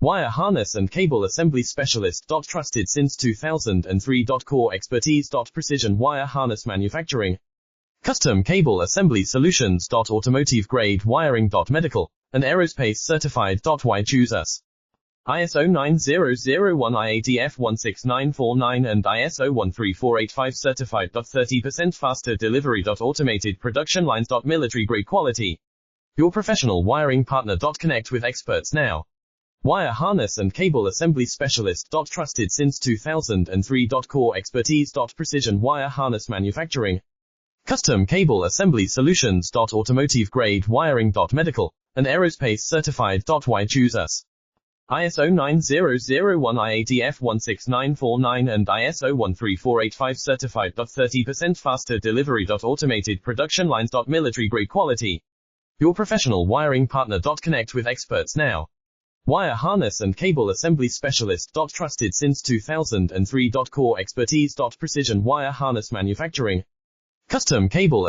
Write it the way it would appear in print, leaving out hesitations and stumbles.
Wire harness and cable assembly specialist. Trusted since 2003. Core expertise. Precision wire harness manufacturing. Custom cable assembly solutions. Automotive grade wiring. Medical and aerospace certified. Why choose us? ISO 9001 IATF 16949 and ISO 13485 certified. 30% faster delivery. Automated production lines. Military grade quality. Your professional wiring partner. Connect with experts now. Wire harness and cable assembly specialist. Trusted since 2003. Core expertise. Precision wire harness manufacturing. Custom cable assembly solutions. Automotive grade wiring. Medical and aerospace certified. Why choose us? ISO 9001 IATF 16949 and ISO 13485 certified. 30% faster delivery. Automated production lines. Military grade quality. Your professional wiring partner. Connect with experts now. Wire harness and cable assembly specialist. Trusted since 2003. Core expertise. Precision wire harness manufacturing. Custom cable